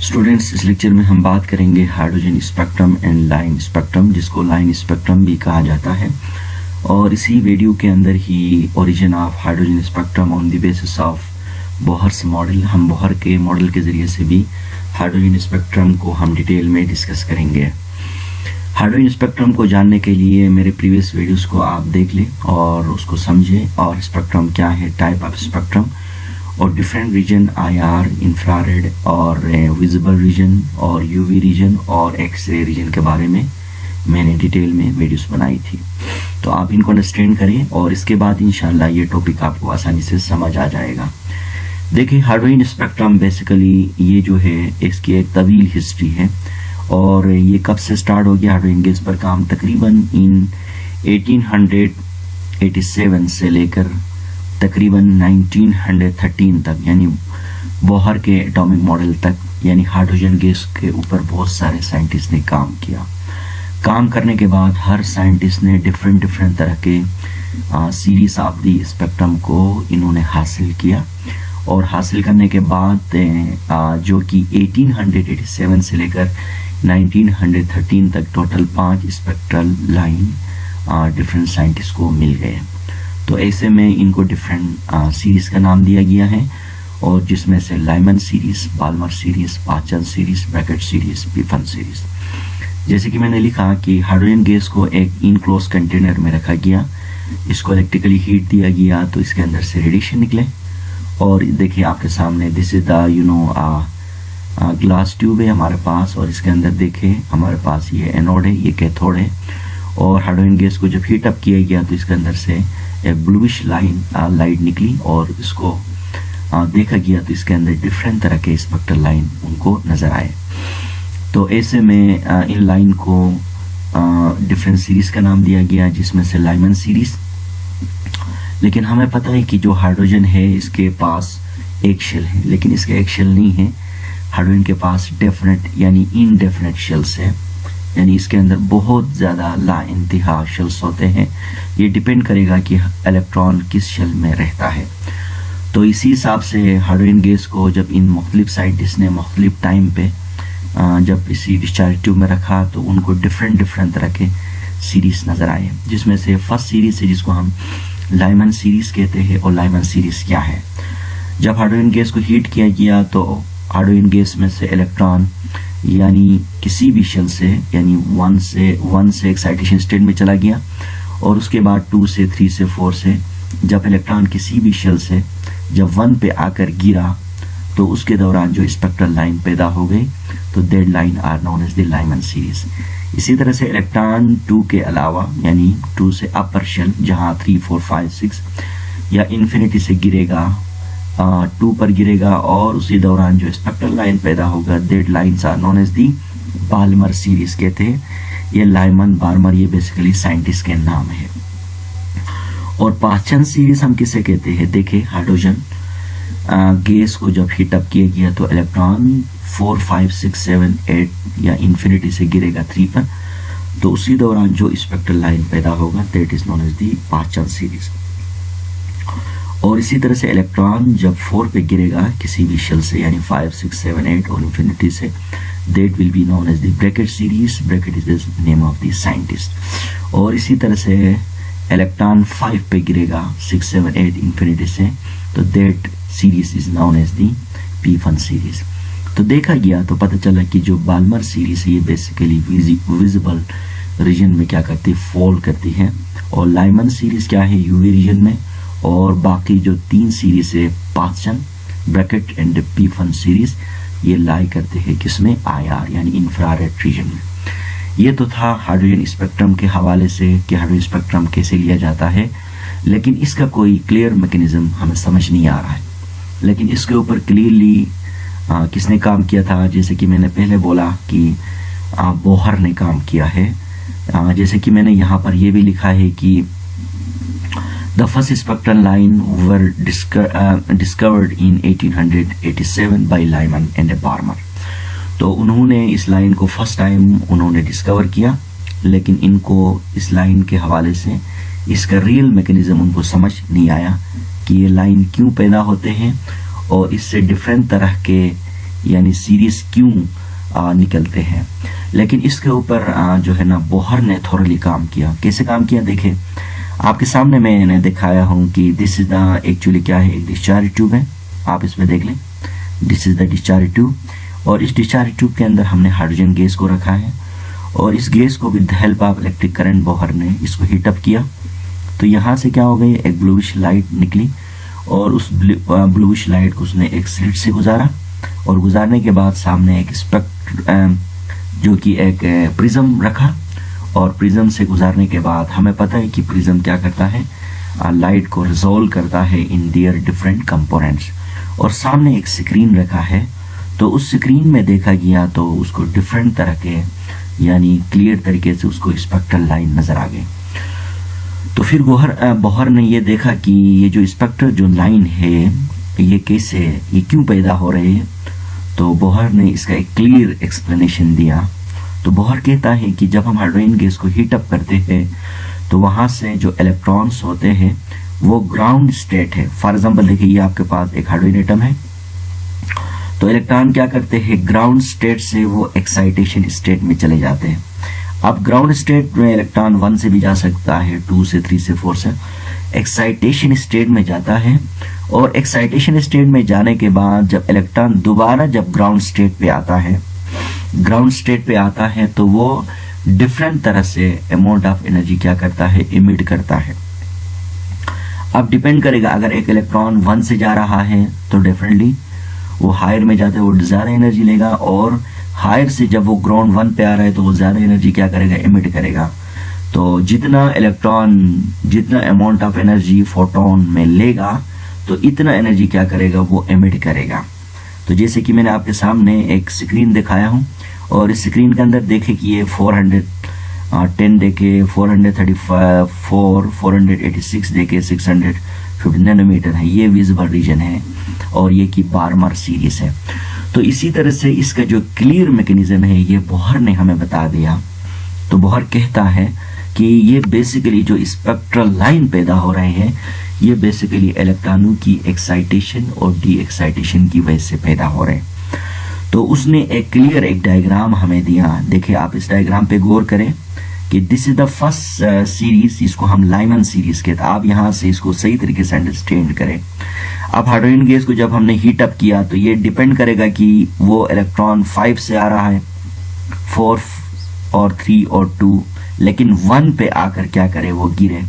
Students, इस lecture में हम बात करेंगे hydrogen spectrum and line spectrum, जिसको लाइन स्पेक्ट्रम भी कहा जाता है। और इसी वीडियो के अंदर ही origin of hydrogen spectrum on the basis of Bohr's model, हम बोहर के मॉडल के ज़रिए से भी हाइड्रोजन स्पेक्ट्रम को हम डिटेल में डिस्कस करेंगे। हाइड्रोजन स्पेक्ट्रम को जानने के लिए मेरे प्रीवियस वीडियोस को आप देख लें और उसको समझें, और स्पेक्ट्रम क्या है, टाइप ऑफ स्पेक्ट्रम और डिफरेंट रीजन, IR, इंफ्रारेड और विजिबल रीजन और UV रीजन और एक्सरे रीजन के बारे में मैंने डिटेल में वीडियोस बनाई थी। तो आप इनको अंडरस्टैंड करें और इसके बाद इंशाल्लाह ये टॉपिक आपको आसानी से समझ आ जाएगा। देखिए, हाइड्रोजन स्पेक्ट्रम बेसिकली ये जो है इसकी एक तवील हिस्ट्री है। और ये कब से स्टार्ट हो गया हाइड्रोजन गैस पर काम? तकरीबन इन 1887 से लेकर तकरीबन 1913 तक, यानी बोहर के एटॉमिक मॉडल तक, यानी हाइड्रोजन गैस के ऊपर बहुत सारे साइंटिस्ट ने काम किया। काम करने के बाद हर साइंटिस्ट ने डिफरेंट तरह के सीरीज ऑफ दी स्पेक्ट्रम को इन्होंने हासिल किया। और हासिल करने के बाद जो कि 1887 से लेकर 1913 तक total 5 spectral line different scientist को मिल गए। तो ऐसे में इनको डिफरेंट सीरीज का नाम दिया गया है, और जिसमें से लाइमन सीरीज, बाल्मर सीरीज, पाचन सीरीज, ब्रैकेट सीरीज, पीफन सीरीज। जैसे कि मैंने लिखा कि हाइड्रोजन गैस को एक इनक्लोज कंटेनर में रखा गया, इसको इलेक्ट्रिकली हीट दिया गया तो इसके अंदर से रेडिएशन निकले। और देखिए आपके सामने, this is the glass tube है हमारे पास, और इसके अंदर देखें हमारे पास ये एनोड है, ये कैथोड है। और हाइड्रोजन गैस को जब हीट अप किया गया तो इसके अंदर से एक ब्लूइश लाइट निकली, और इसको देखा गया तो इसके अंदर डिफरेंट तरह के स्पेक्ट्रल लाइन उनको नजर आए। तो ऐसे में इन लाइन को डिफरेंट सीरीज का नाम दिया गया, जिसमें से लाइमन सीरीज। लेकिन हमें पता है कि जो हाइड्रोजन है इसके पास एक शेल है, लेकिन इसका एक शेल नहीं है। हाइड्रोजन के पास डेफिनेट यानी इनडेफिनेट शेल्स है, यानी इसके अंदर बहुत ज़्यादा ला इंतहा शेल्स होते हैं। ये डिपेंड करेगा कि इलेक्ट्रॉन किस शेल में रहता है। तो इसी हिसाब से हाइड्रोजन गैस को जब इन मुख्तलिफ साइंटिस्ट ने मुख्तलिफ टाइम पे जब इसी डिस्चार्ज ट्यूब में रखा तो उनको डिफरेंट तरह के सीरीज नज़र आए, जिसमें से फर्स्ट सीरीज है जिसको हम लाइमन सीरीज कहते हैं। और लाइमन सीरीज क्या है? जब हाइड्रोजन गैस को हीट किया गया तो हाइड्रोजन गैस में से इलेक्ट्रॉन यानी किसी भी शेल से, यानी 1 से एक्साइटेशन स्टेट में चला गया, और उसके बाद 2 से 3 से 4 से जब इलेक्ट्रॉन किसी भी शेल से जब 1 पे आकर गिरा तो उसके दौरान जो स्पेक्ट्रल लाइन पैदा हो गई, तो that line are known as the Lyman series. इसी तरह से इलेक्ट्रॉन 2 के अलावा, यानी 2 से अपर शेल जहां 3, 4, 5, 6 या इन्फिनिटी से गिरेगा, 2 पर गिरेगा, और उसी दौरान जो स्पेक्ट्रल लाइन पैदा होगा, that lines are known as the Balmer series कहते हैं। ये लाइमन, बाल्मर, ये बेसिकली साइंटिस्ट के नाम है। और पाचन सीरीज हम किसे कहते हैं? देखिए, हाइड्रोजन गैस को जब हीट अप किया गया तो इलेक्ट्रॉन 4, 5, 6, 7, 8 या इन्फिनिटी से गिरेगा 3 पर, तो उसी दौरान जो स्पेक्ट्रल लाइन पैदा होगा that is known as the Paschen series. और इसी तरह से इलेक्ट्रॉन जब 4 पे गिरेगा किसी भी शेल से, यानी 5, 6, 7, 8 और इन्फिनिटी से, that will be known as the Brackett series. Brackett is the name of the scientist. और इसी तरह से इलेक्ट्रॉन 5 पे गिरेगा 6, 7, 8 इन्फिनिटी से, तो that series is known as the पी1 सीरीज। तो देखा गया तो पता चला कि जो बाल्मर सीरीज है ये बेसिकली विजिबल रीजन में क्या करती है, फॉल करती है। और लाइमन सीरीज क्या है, UV रीजन में। और बाकी जो 3 सीरीज है, पाचन, ब्रैकेट एंड पी1 सीरीज, ये लाई करते हैं किसमें, IR यानी इंफ्रारेड रीजन में। ये तो था हाइड्रोजन स्पेक्ट्रम के हवाले से कि हाइड्रोजन स्पेक्ट्रम कैसे लिया जाता है, लेकिन इसका कोई क्लियर मैकेनिज्म हमें समझ नहीं आ रहा है। लेकिन इसके ऊपर क्लियरली किसने काम किया था? जैसे कि मैंने पहले बोला कि बोहर ने काम किया है। जैसे कि मैंने यहाँ पर ये भी लिखा है कि the first spectral line were discovered in 1887 by Lyman and Balmer. तो उन्होंने इस लाइन को फर्स्ट टाइम उन्होंने डिस्कवर किया, लेकिन इनको इस लाइन के हवाले से इसका रियल मैकेनिज्म उनको समझ नहीं आया कि ये लाइन क्यों पैदा होते हैं, और इससे डिफरेंट तरह के यानी सीरीज क्यों निकलते हैं। लेकिन इसके ऊपर जो है ना बोहर ने थोरली काम किया। कैसे काम किया देखे, आपके सामने मैंने दिखाया हूं कि दिस इज द एक्चुअली क्या है, एक डिस्चार्ज ट्यूब है, आप इसमें देख लें, this is the discharge tube. और इस डिस्चार्ज ट्यूब के अंदर हमने हाइड्रोजन गैस को रखा है और इस गैस को with the help of electric current Bohr ने इसको हीटअप किया। तो यहाँ से क्या हो गई, एक ब्लूइश लाइट निकली और उस ब्लूइश लाइट को उसने एक स्लिट से गुजारा और गुजारने के बाद सामने एक स्पेक्ट्र जो कि एक प्रिज्म रखा और प्रिज्म से गुजारने के बाद हमें पता है कि प्रिज्म क्या करता है, लाइट को रिजोल्व करता है इन दियर डिफरेंट कंपोनेंट्स। और सामने एक स्क्रीन रखा है, तो उस स्क्रीन में देखा गया तो उसको डिफरेंट तरह के यानी क्लियर तरीके से उसको स्पेक्ट्रल लाइन नजर आ गई। तो फिर बोहर ने ये देखा कि ये जो स्पेक्ट्रल जो लाइन है ये कैसे, ये क्यों पैदा हो रहे हैं। तो बोहर ने इसका एक क्लियर एक्सप्लेनेशन दिया। तो बोहर कहता है कि जब हम हाइड्रोजन गैस को हीटअप करते हैं तो वहां से जो इलेक्ट्रॉन्स होते हैं वो ग्राउंड स्टेट है। फॉर एग्जांपल देखिए, ये आपके पास एक हाइड्रोजन एटम है, तो इलेक्ट्रॉन क्या करते हैं, ग्राउंड स्टेट से वो एक्साइटेशन स्टेट में चले जाते हैं। अब ग्राउंड स्टेट में इलेक्ट्रॉन 1 से भी जा सकता है, 2 से, 3 से, 4 से, एक्साइटेशन स्टेट में जाता है। और एक्साइटेशन स्टेट में जाने के बाद जब इलेक्ट्रॉन दोबारा जब ग्राउंड स्टेट पे आता है, तो वो डिफरेंट तरह से अमाउंट ऑफ एनर्जी क्या करता है, इमिट करता है। अब डिपेंड करेगा, अगर एक इलेक्ट्रॉन 1 से जा रहा है तो डेफिनेटली वो हायर में जाते वो ज्यादा एनर्जी लेगा, और हायर से जब वो ग्राउंड 1 पे आ रहा है तो वो ज्यादा एनर्जी क्या करेगा, इमिट करेगा। तो जितना इलेक्ट्रॉन जितना अमाउंट ऑफ एनर्जी फोटोन में लेगा तो इतना एनर्जी क्या करेगा, वो इमिट करेगा। तो जैसे कि मैंने आपके सामने एक स्क्रीन दिखाया हूं और इस स्क्रीन के अंदर देखे कि ये 410 देखे, 434, 486 देखे, 650 नैनोमीटर है, ये विजिबल रीजन है और ये की बारमार सीरीज है। तो इसी तरह से इसका जो क्लियर मैकेनिज्म है ये बोहर ने हमें बता दिया। तो बोहर कहता है कि ये बेसिकली जो स्पेक्ट्रल लाइन पैदा हो रहे हैं ये बेसिकली इलेक्ट्रॉनों की एक्साइटेशन और डी एक्साइटेशन की वजह से पैदा हो रहे हैं। तो उसने एक क्लियर एक डायग्राम हमें दिया। देखिए आप इस डायग्राम पे गौर करें कि this is the first series, इसको हम लाइमन सीरीज कहते हैं। आप यहाँ से इसको सही तरीके से अंडरस्टैंड करें। अब हाइड्रोजन गैस को जब हमने हीट अप किया तो ये डिपेंड करेगा कि वो इलेक्ट्रॉन 5 से आ रहा है, 4 और 3 और 2, लेकिन 1 पे आकर क्या करे, वो गिरे।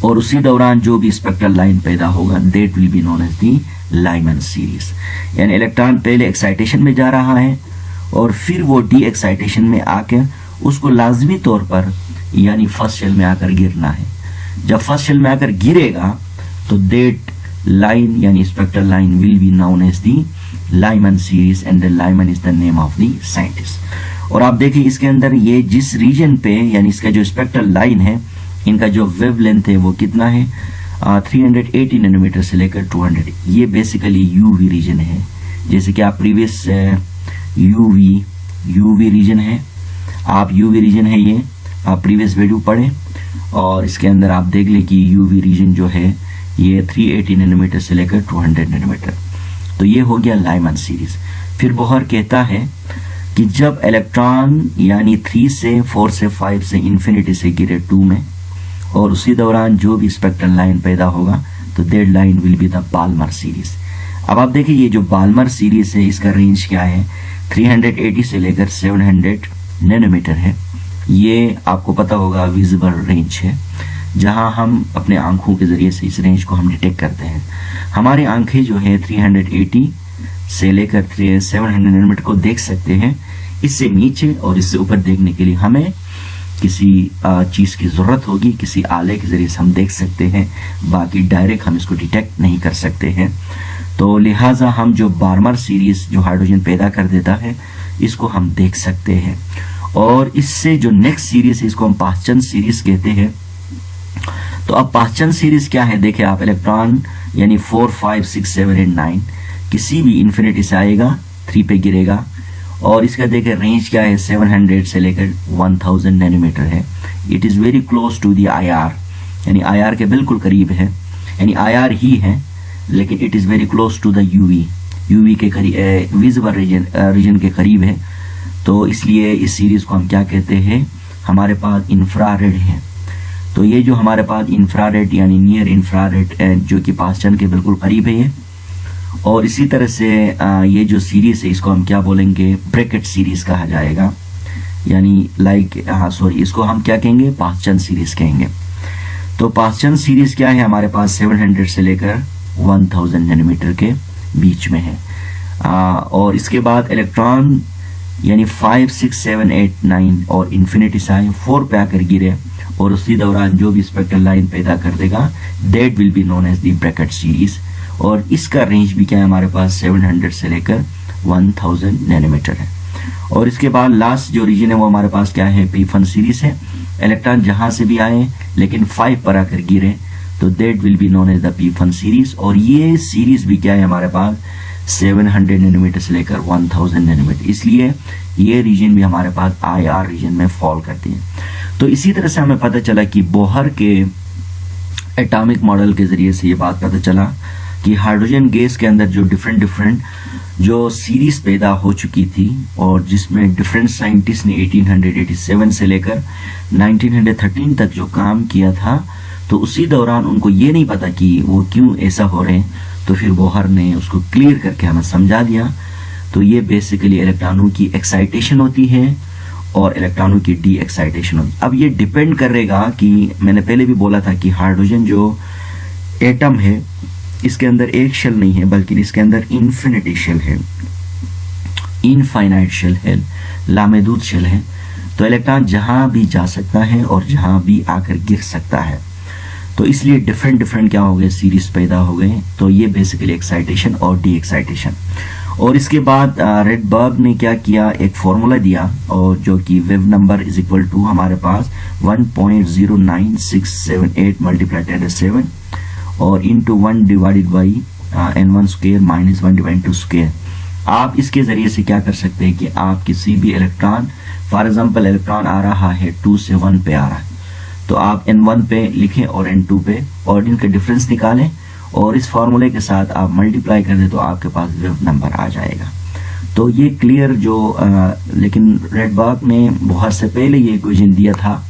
और उसी दौरान जो भी स्पेक्ट्रल लाइन पैदा होगा that will be known as the Lyman series. यानी इलेक्ट्रॉन पहले एक्साइटेशन में जा रहा है और फिर वो डी एक्साइटेशन में आकर उसको लाजमी तौर पर यानी फर्स्ट शेल में आकर गिरना है। जब फर्स्ट शेल में आकर गिरेगा तो दैट लाइन यानी spectral line will be known as the Lyman series and the Lyman is the name of the scientist. और आप देखिए इसके अंदर ये जिस रीजन पे यानी इसका जो स्पेक्ट्रल लाइन है इनका जो वेवलेंथ है वो कितना है, 380 नैनोमीटर से लेकर 200। ये बेसिकली यूवी रीजन है। जैसे कि आप प्रीवियस यूवी रीजन है, आप यूवी रीजन है ये आप प्रीवियस वीडियो पढ़ें और इसके अंदर आप देख लें कि यूवी रीजन जो है ये 380 नैनोमीटर से लेकर 200 नैनोमीटर। तो ये हो गया लाइमन सीरीज। फिर बोहर कहता है कि जब इलेक्ट्रॉन यानी 3 से 4 से 5 से इंफिनिटी से गिरे 2 में और उसी दौरान जो भी स्पेक्ट्रल लाइन पैदा होगा तो that line will be the Balmer series. अब आप देखिए ये जो बाल्मर सीरीज है इसका रेंज क्या है, 380 से लेकर 700 नैनोमीटर है। ये आपको पता होगा विजिबल रेंज है, जहां हम अपने आंखों के जरिए से इस रेंज को हम डिटेक्ट करते हैं। हमारी आंखें जो है 380 से लेकर 700 नैनोमीटर को देख सकते हैं। इससे नीचे और इससे ऊपर देखने के लिए हमें किसी चीज की जरूरत होगी, किसी आले के जरिए से हम देख सकते हैं, बाकी डायरेक्ट हम इसको डिटेक्ट नहीं कर सकते हैं। तो लिहाजा हम जो बार्मर सीरीज जो हाइड्रोजन पैदा कर देता है इसको हम देख सकते हैं। और इससे जो नेक्स्ट सीरीज है इसको हम पासचंद सीरीज कहते हैं। तो अब पासचंद सीरीज क्या है, देखिए आप इलेक्ट्रॉन यानी 4, 5, 6, 7, 8, 9 किसी भी इंफिनिटी से आएगा 3 पे गिरेगा और इसका देखिए रेंज क्या है, 700 से लेकर 1000 नैनोमीटर है। It is very close to the IR, यानी IR के बिल्कुल करीब है, यानी IR ही है लेकिन it is very close to the UV। UV के करीब, विजिबल रीजन के करीब है, तो इसलिए इस सीरीज को हम क्या कहते हैं, हमारे पास इंफ्रारेड है। तो ये जो हमारे पास इंफ्रारेड यानी नियर इंफ्रारेड जो कि पासचंद के बिल्कुल करीब है ये। और इसी तरह से ये जो सीरीज है इसको हम क्या बोलेंगे, ब्रैकेट सीरीज कहा जाएगा, यानी इसको हम क्या कहेंगे, पासचंद सीरीज कहेंगे। तो पासचंद सीरीज क्या है, हमारे पास 700 से लेकर 1000 नैनोमीटर के बीच में है। और इसके बाद इलेक्ट्रॉन यानी 5, 6, 7, 8, 9 और इन्फिनिटी साइन 4 पे आकर गिरे और उसी दौरान जो भी स्पेक्ट्रल लाइन पैदा कर देगा, that will be known as the Brackett series. और इसका रेंज भी क्या है, हमारे पास 700 से लेकर 1000 नैनोमीटर है। और इसके बाद लास्ट जो रीजन है वो हमारे पास क्या है, पी-फन सीरीज है। इलेक्ट्रॉन जहां से भी आए लेकिन 5 पर आकर गिरे तो that will be known as the Pfund series. और ये सीरीज भी क्या है, हमारे पास 700 नैनोमीटर से लेकर 1000 नैनोमीटर, इसलिए ये रीजन भी हमारे पास IR रीजन में फॉल करती है। तो इसी तरह से हमें पता चला कि बोहर के एटॉमिक मॉडल के जरिए से ये बात पता चला कि हाइड्रोजन गैस के अंदर जो डिफरेंट जो सीरीज पैदा हो चुकी थी और जिसमें डिफरेंट साइंटिस्ट ने 1887 से लेकर 1913 तक जो काम किया था, तो उसी दौरान उनको ये नहीं पता कि वो क्यों ऐसा हो रहे हैं, तो फिर बोहर ने उसको क्लियर करके हमें समझा दिया। तो ये बेसिकली इलेक्ट्रॉनों की एक्साइटेशन होती है और इलेक्ट्रॉनों की डी एक्साइटेशन होती है। अब ये डिपेंड करेगा कि मैंने पहले भी बोला था कि हाइड्रोजन जो एटम है इसके अंदर एक शेल नहीं है बल्कि इसके अंदर इन्फिनिटी शेल है, इनफाइनाइट शेल है, लामहदूद शेल है। तो इलेक्ट्रॉन जहां भी जा सकता है और जहां भी आकर गिर सकता है, तो इसलिए डिफरेंट क्या हो गए, सीरीज पैदा हो गए। तो ये बेसिकली एक्साइटेशन और डी एक्साइटेशन। और इसके बाद रेडबर्ग ने क्या किया, एक फॉर्मूला दिया और जो कि wave number is equal to हमारे पास 1.09678 मल्टीप्लाई 10⁷ और into 1 divided by n1 square minus 1 divide 2 square. आप इसके जरिए से क्या कर सकते हैं कि आप किसी भी इलेक्ट्रॉन, फॉर एग्जांपल इलेक्ट्रॉन आ रहा है 2 से 1 पे आ रहा है, तो आप n1 पे लिखें और n2 पे और इनका डिफरेंस निकालें और इस फॉर्मूले के साथ आप मल्टीप्लाई कर दें तो आपके पास वेव नंबर आ जाएगा। तो ये क्लियर जो लेकिन रेडबर्ग ने बहुत से पहले ये इक्वेशन दिया था,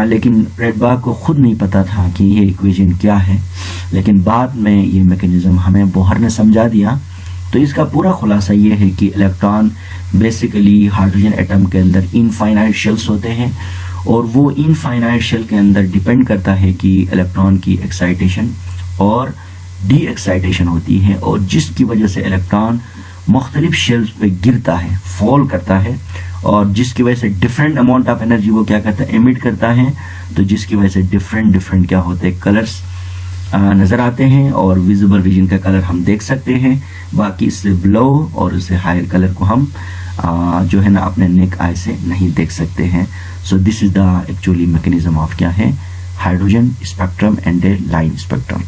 लेकिन रेडबर्ग को खुद नहीं पता था कि ये इक्वेशन क्या है, लेकिन बाद में ये मैकेनिज्म हमें बोहर ने समझा दिया। तो इसका पूरा खुलासा ये है कि इलेक्ट्रॉन बेसिकली हाइड्रोजन एटम के अंदर इनफाइनाइट शेल्स होते हैं और वो इनफाइनाइट शेल के अंदर डिपेंड करता है कि इलेक्ट्रॉन की एक्साइटेशन और डी एक्साइटेशन होती है, और जिसकी वजह से इलेक्ट्रॉन मुख्तलिफ शेल्स पे गिरता है, फॉल करता है, और जिसकी वजह से डिफरेंट अमाउंट ऑफ एनर्जी वो क्या करता है, एमिट करता है। तो जिसकी वजह से डिफरेंट क्या होते हैं, कलर्स नजर आते हैं और विजिबल रीजन का कलर हम देख सकते हैं। बाकी इससे ब्लो और इससे हायर कलर को हम जो है ना अपने नेक आई से नहीं देख सकते हैं। So this is the actually mechanism of क्या है, hydrogen spectrum and A line spectrum.